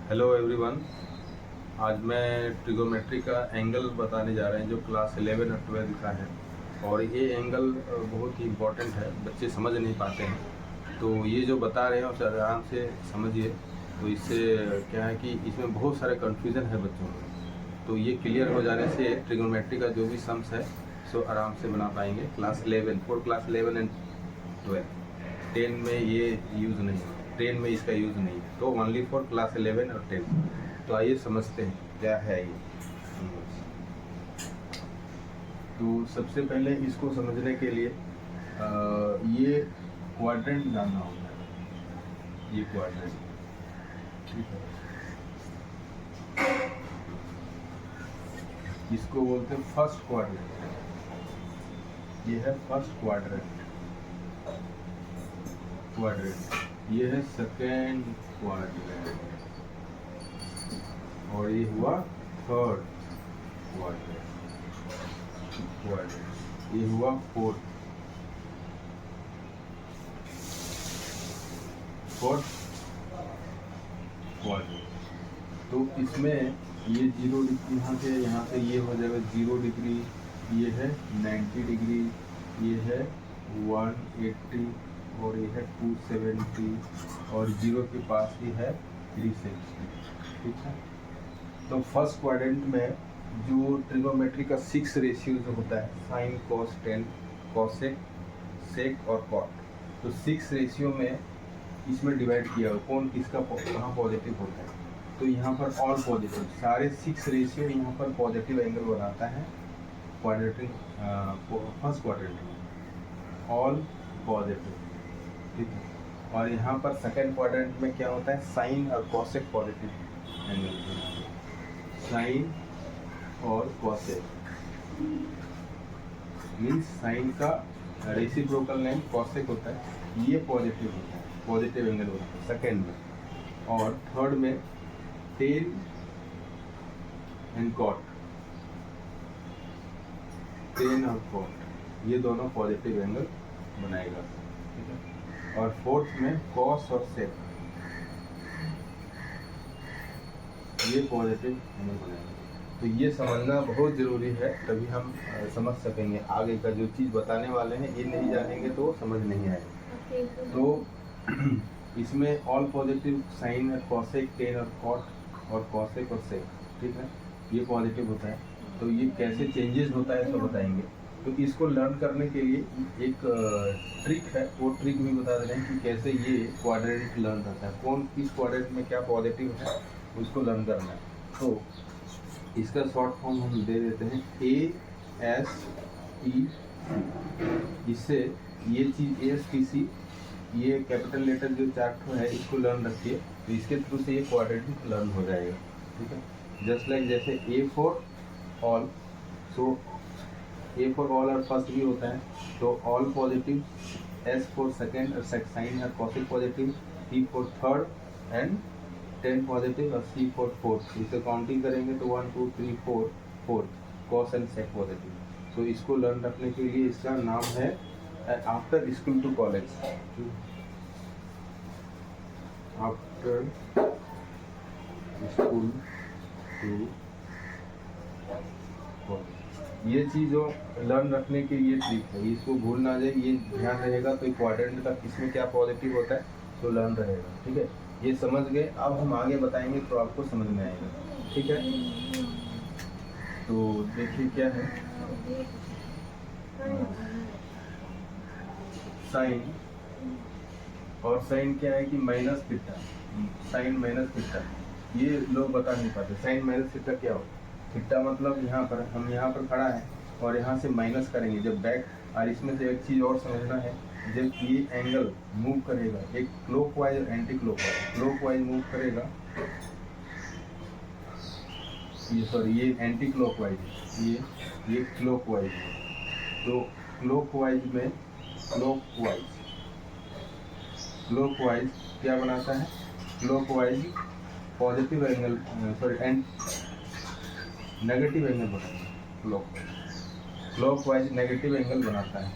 Hello everyone. आज मैं trigonometry का एंगल बताने जा रहे हैं जो क्लास 11 और 12 का है। और ये एंगल बहुत ही इम्पोर्टेंट है, बच्चे समझ नहीं पाते हैं। तो ये जो बता रहे हैं उसे आराम से समझिए। तो इससे क्या है कि इसमें बहुत सारे कन्फ्यूज़न है बच्चों को, तो ये क्लियर हो जाने से ट्रिगोमेट्री का जो भी सम्स है सो आराम से बना पाएंगे। Class 11 for class 11 and 12। 10 में ये यूज़ नहीं है, 10 में इसका यूज़ नहीं है, तो ओनली फॉर क्लास 11 और 10। तो आइए समझते हैं क्या है ये। तो सबसे पहले इसको समझने के लिए ये क्वाड्रेंट जानना होगा। ये क्वाड्रेंट, ठीक है, इसको बोलते हैं फर्स्ट क्वाड्रेंट। ये है फर्स्ट क्वाड्रेंट। ये है सेकेंड क्वाड्रेंट और ये हुआ थर्ड क्वाड्रेंट। ये हुआ फोर्थ क्वाड्रेंट। तो इसमें ये 0 डिग्री यहाँ से ये हो जाएगा 0 डिग्री, ये है 90 डिग्री, ये है 180 और ये है 270 और 0 के पास ही है 360, ठीक है। तो फर्स्ट क्वाड्रेंट में जो ट्रिगोमेट्री का 6 रेशियो जो होता है, साइन, कॉस, टेन, कॉसेक, सेक और कॉट, तो 6 रेशियो में इसमें डिवाइड किया हो कौन किसका कहाँ पॉजिटिव होता है। तो यहाँ पर ऑल पॉजिटिव, सारे 6 रेशियो यहाँ पर पॉजिटिव एंगल बनाता है क्वाड्रेटिक फर्स्ट क्वाड्रेंट में, ऑल पॉजिटिव, ठीक है। और यहाँ पर सेकेंड क्वाड्रेंट में क्या होता है, साइन और कॉसेक पॉजिटिव एंगल, साइन और कॉसेक मीन्स साइन का रेसिप्रोकल लाइन कॉसेक होता है, ये पॉजिटिव होता है, पॉजिटिव एंगल होता है सेकेंड में। और थर्ड में टेन एंड कॉट, टेन और कॉट ये दोनों पॉजिटिव एंगल बनाएगा, ठीक है। और फोर्थ में कॉस और सेक, ये पॉजिटिव एंगल बनाएगा। तो ये समझना बहुत ज़रूरी है, तभी हम समझ सकेंगे। आगे का जो चीज़ बताने वाले हैं ये नहीं जानेंगे तो समझ नहीं आएगा। तो इसमें ऑल पॉजिटिव साइन और कॉसेक, टेन और कॉट और कॉसेक और सेक, ठीक है, ये पॉजिटिव होता है। तो ये कैसे चेंजेस होता है इसको बताएंगे। तो इसको लर्न करने के लिए एक ट्रिक है, वो ट्रिक भी बता दे रहे हैं कि कैसे ये क्वाड्रेंट लर्न करता है, कौन किस क्वाड्रेंट में क्या पॉजिटिव है उसको लर्न करना है। तो इसका शॉर्ट फॉर्म हम दे देते हैं ASTC। इससे ये चीज़ ASTC, ये कैपिटल लेटर जो 4 है इसको लर्न रखिए, तो इसके थ्रू से ये क्वाड्रेंट लर्न हो जाएगा, ठीक है। जस्ट लाइक जैसे A for all, so A for all और फर्स्ट भी होता है, तो all positive, S for second और साइन है cosec positive, T for third and 10 positive और C फॉर फोर्थ। इसे काउंटिंग करेंगे तो 1 2 3 4 4 कॉस एंड सेक पॉजिटिव। तो इसको लर्न रखने के लिए इसका नाम है after school to college, after school to college. ये चीज़ जो लर्न रखने के लिए ट्रिक है, इसको भूल ना जाए, ये ध्यान रहेगा। तो क्वाड्रेंट का किसमें क्या पॉजिटिव होता है तो लर्न रहेगा, ठीक है। ये समझ गए, अब हम आगे बताएंगे तो आपको समझ में आएगा, ठीक है। तो देखिए क्या है, साइन, और साइन क्या है कि minus theta, sine minus theta, ये लोग बता नहीं पाते। साइन माइनस थीटा क्या हो, थीटा मतलब यहाँ पर हम यहाँ पर खड़ा है और यहाँ से माइनस करेंगे जब बैक। और इसमें से एक चीज़ और समझना है, जब ये एंगल मूव करेगा, एक क्लॉकवाइज और एंटी क्लॉकवाइज, क्लॉकवाइज मूव करेगा, ये सॉरी ये एंटी क्लॉकवाइज, ये क्लॉकवाइज है। तो क्लॉकवाइज में क्लॉकवाइज क्या बनाता है, clockwise positive angle, sorry negative angle बनाता है। क्लॉकवाइज नेगेटिव एंगल बनाता है।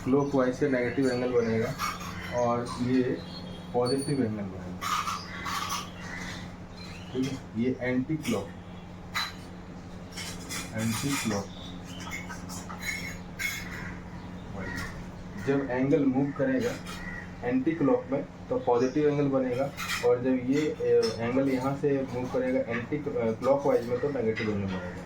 क्लॉकवाइज से नेगेटिव एंगल बनेगा और ये पॉजिटिव एंगल बनेगा, ठीक है। ये एंटी क्लॉक जब एंगल मूव करेगा एंटी क्लॉक में तो पॉजिटिव एंगल बनेगा, और जब ये एंगल यहाँ से मूव करेगा एंटी क्लॉक वाइज में तो नेगेटिव एंगल बनेगा।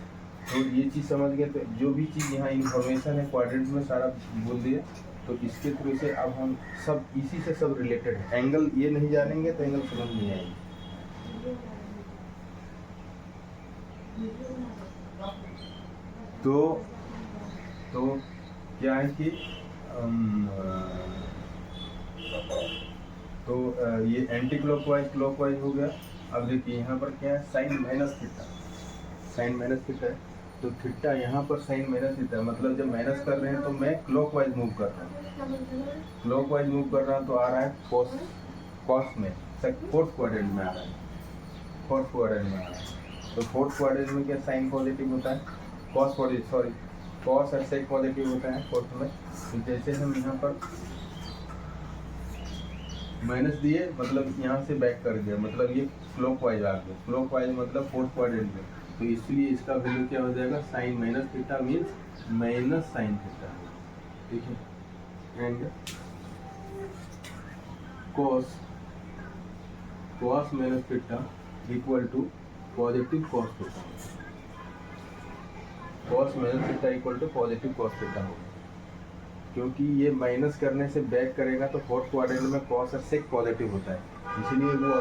तो ये चीज़ समझ गए। तो जो भी चीज़ यहाँ इन्फॉर्मेशन है क्वाड्रेंट में सारा बोल दिया, तो इसके थ्रू से अब हम सब इसी से सब रिलेटेड है। एंगल ये नहीं जानेंगे तो एंगल समझ नहीं आएगी। तो क्या है कि ये एंटी क्लॉकवाइज हो गया। अब देखिए यहाँ पर क्या है, साइन माइनस थीटा है। तो थीटा यहाँ पर साइन माइनस थीटा, मतलब जब माइनस कर रहे हैं तो मैं क्लॉकवाइज मूव कर रहा हूँ, तो आ रहा है कॉस में फोर्थ क्वाड्रेंट में आ रहा है, तो फोर्थ क्वाड्रेंट में क्या साइन पॉजिटिव होता है, कॉस और सेक पॉजिटिव होता है फोर्थ में। तो जैसे हम यहाँ पर माइनस दिए, मतलब यहाँ से बैक कर दिया, मतलब ये क्लॉकवाइज आ गया, क्लॉकवाइज मतलब फोर्थ क्वाड्रेंट में। तो इसलिए इसका वैल्यू क्या हो जाएगा, sine minus theta means minus sine theta, ठीक है। And cos minus theta equal to positive cos theta, cos minus theta equal to positive cos theta होगा, क्योंकि ये माइनस करने से बैक करेगा तो फोर्थ क्वाड्रेंट में कॉस और सेक पॉजिटिव होता है, इसलिए वो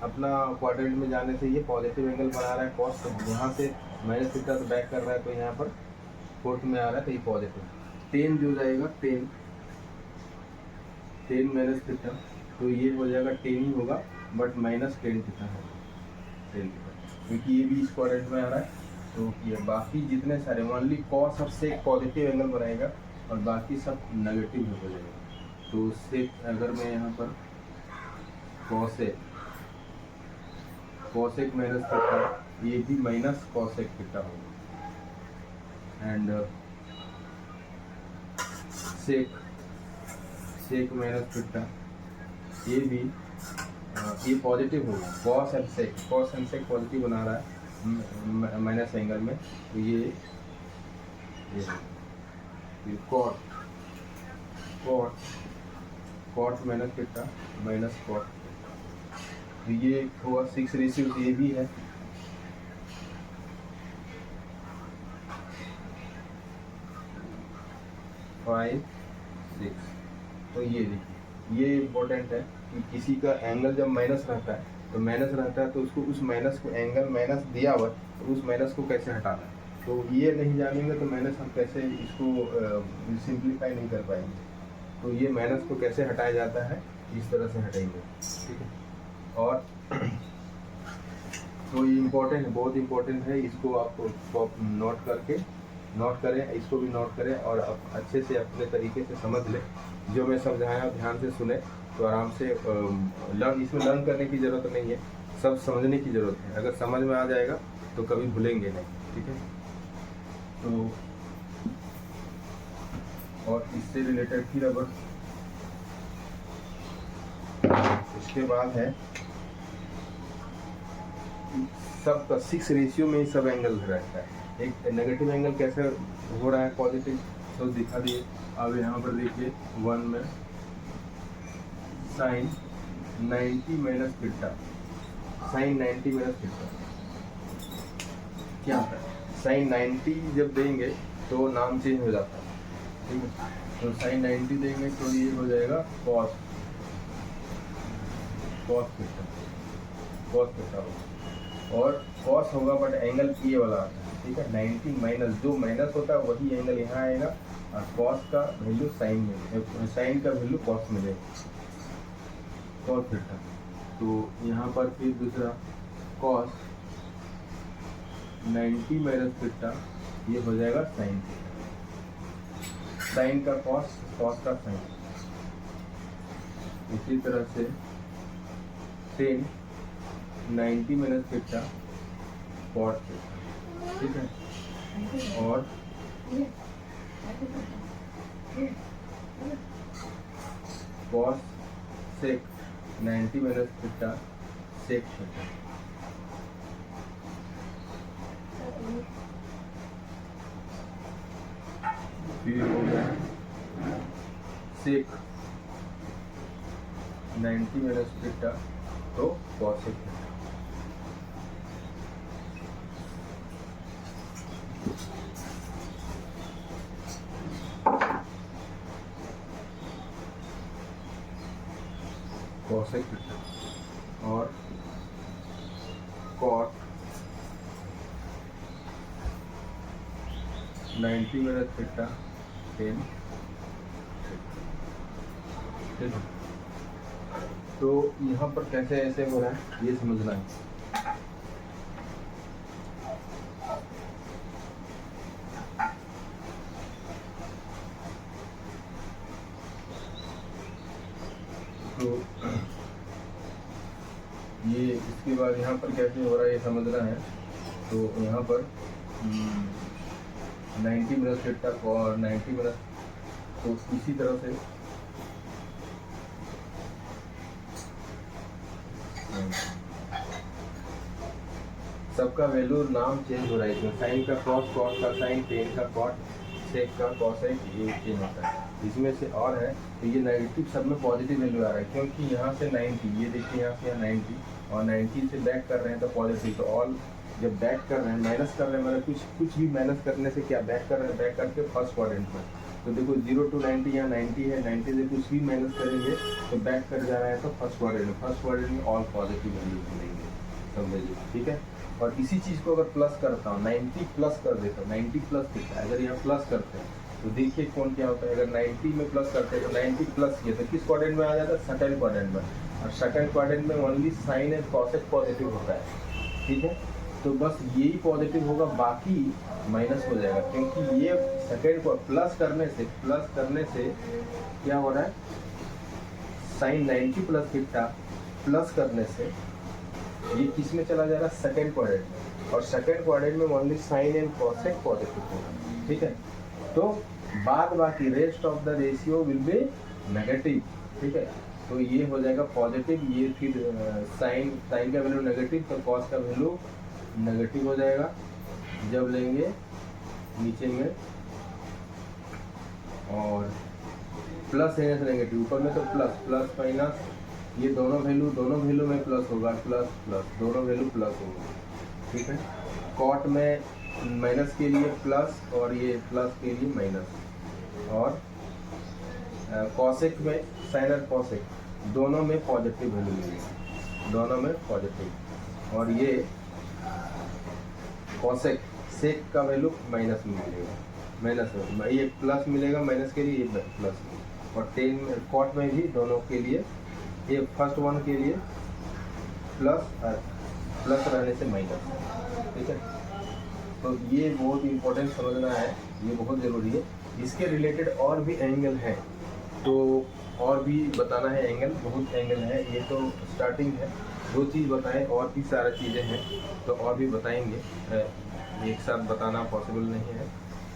अपना क्वाड्रेंट में जाने से ये पॉजिटिव एंगल बना रहा है कॉस। तो यहाँ से माइनस थीटा से बैक कर रहा है तो यहाँ पर फोर्थ में आ रहा है तो ये पॉजिटिव। टेन जो जाएगा टेन माइनस थीटा, तो ये हो जाएगा टेन ही होगा, बट माइनस टेन थीटा होगा, क्योंकि ये भी इस क्वाड्रेंट में आ रहा है। तो ये बाकी जितने सारे ओनली कॉस और सेक पॉजिटिव एंगल बनाएगा और बाकी सब नेगेटिव हो जाएगा। तो उससे अगर मैं यहाँ पर कॉसेक माइनस थीटा, ये भी माइनस कॉसेक थीटा होगा। एंड सेक माइनस थीटा, ये भी ये पॉजिटिव होगा, कॉस एंड सेक पॉजिटिव बना रहा है माइनस एंगल में। तो ये cot minus theta minus cot, तो ये हुआ 6:, ये भी है 5:6। तो ये देखिए ये इम्पोर्टेंट है कि किसी का एंगल जब माइनस रहता है तो उसको उस माइनस को एंगल माइनस दिया हुआ तो उस माइनस को कैसे हटाना है, तो ये नहीं जानेंगे तो माइनस हम कैसे इसको सिंप्लीफाई नहीं कर पाएंगे। तो ये माइनस को कैसे हटाया जाता है, इस तरह से हटाएंगे, ठीक है। और तो ये इम्पोर्टेंट है, बहुत इम्पोर्टेंट है, इसको आप नोट करें, इसको भी नोट करें और अच्छे से अपने तरीके से समझ लें। जो मैं समझाया ध्यान से सुने तो आराम से इसमें लर्न करने की ज़रूरत नहीं है, सब समझने की ज़रूरत है। अगर समझ में आ जाएगा तो कभी भूलेंगे नहीं, ठीक है। तो और इससे रिलेटेड फिर अब इसके बाद है सबका 6 में ही सब एंगल रहता है। एक नेगेटिव एंगल कैसे हो रहा है पॉजिटिव, तो दिखा दिए। अब यहाँ पर देखिए 1 में साइन 90 माइनस थीटा, क्या होता है, साइन 90 जब देंगे तो नाम चेंज हो जाता है, ठीक है। तो साइन 90 देंगे तो ये हो जाएगा कॉस थीटा और कॉस होगा बट एंगल ये वाला आता है, ठीक है। 90 माइनस, जो माइनस होता है वही एंगल यहाँ आएगा और कॉस का वैल्यू साइन का वैल्यू कॉस में जाएगा, कॉस थीटा। तो यहाँ पर फिर दूसरा कॉस 90 माइनस थीटा, ये हो जाएगा साइन थीटा, साइन का कॉस, कॉस का साइन। इसी तरह से 10 90 माइनस थीटा कॉट थीटा, ठीक है। और cosec 90 minus theta sec theta. फिर हो गया सेक 90 माइनस थीटा तो कॉसेक थीटा। कॉसेक थीटा और कॉट 90 माइनस थीटा टेन। ठीक है, तो यहाँ पर कैसे ऐसे हो रहा है ये समझना है। तो ये इसके बाद यहाँ पर कैसे हो रहा है ये समझना है। तो यहाँ पर 90 मिनट थीटा और 90 मिनट, तो इसी तरह से सबका वैल्यू नाम चेंज हो रहा है इसमें। साइन का कॉस, कॉस का साइन, टेन का कॉट, सेक का कॉसेक, ये चेंज होता है। इसमें से और है तो ये नेगेटिव सब में पॉजिटिव वैल्यू आ रहा है, क्योंकि यहाँ से 90, ये देखिए यहाँ से 90 और 90 से बैक कर रहे हैं तो पॉजिटिव। तो ऑल जब बैक कर रहे हैं, माइनस कर रहे हैं, मतलब कुछ भी माइनस करने से क्या बैक कर रहे हैं, बैक करके फर्स्ट क्वाड्रेंट में। तो देखो 0 to 90 यहाँ 90 है, 90 से कुछ भी माइनस करेंगे तो बैक कर जा रहा है तो फर्स्ट क्वाड्रेंट में। फर्स्ट क्वाड्रेंट में ऑल पॉजिटिव वैल्यू मिलेंगे, समझिए। ठीक है, और इसी चीज़ को अगर प्लस करता हूँ, 90 प्लस कर देता हूँ, 90 प्लस दिखता है। अगर यहाँ प्लस करते हैं तो देखिए कौन क्या होता है। अगर 90 में प्लस करते हैं तो 90 प्लस किया तो किस क्वाड्रेंट में आ जाता है, सेकंड क्वाड्रेंट में। और सेकंड क्वाड्रेंट में only sine and cosec positive होता है। ठीक है, तो बस यही पॉजिटिव होगा, बाकी माइनस हो जाएगा, क्योंकि ये सेकंड को प्लस करने से क्या हो रहा है, साइन 90 प्लस थीटा प्लस करने से ये किस में चला जा रहा है, सेकंड क्वाड्रेंट में। और सेकंड क्वाड्रेंट में only sine and cosec positive होगा। ठीक है, तो बाद बाकी rest of the ratio will be negative. ठीक है, तो ये हो जाएगा पॉजिटिव, ये फिर साइन का वैल्यू नेगेटिव तो कॉस का वैल्यू नेगेटिव हो जाएगा जब लेंगे नीचे में, और प्लस है नेगेटिव, ऊपर में तो प्लस माइनस, ये दोनों वैल्यू में प्लस होगा, प्लस दोनों वैल्यू प्लस होगा। ठीक है, कॉट में माइनस के लिए प्लस और ये प्लस के लिए माइनस, और कॉसेक में साइन और कॉसेक दोनों में पॉजिटिव वैल्यू मिलेगी, दोनों में पॉजिटिव। और ये कॉसेक सेक का वैल्यू माइनस में मिलेगा, माइनस में ये प्लस मिलेगा, माइनस के लिए ये प्लस। और टेन कॉट में भी दोनों के लिए, ये फर्स्ट वन के लिए प्लस रहने से माइनस। ठीक है, तो ये बहुत इंपॉर्टेंट समझना है, ये बहुत ज़रूरी है। इसके रिलेटेड और भी एंगल है, तो और भी बताना है एंगल, बहुत एंगल है। ये तो स्टार्टिंग है, 2 चीज़ बताएं, और भी सारी चीज़ें हैं तो और भी बताएंगे। एक साथ बताना पॉसिबल नहीं है,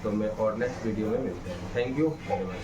तो मैं और नेक्स्ट वीडियो में मिलते हैं। Thank you very much.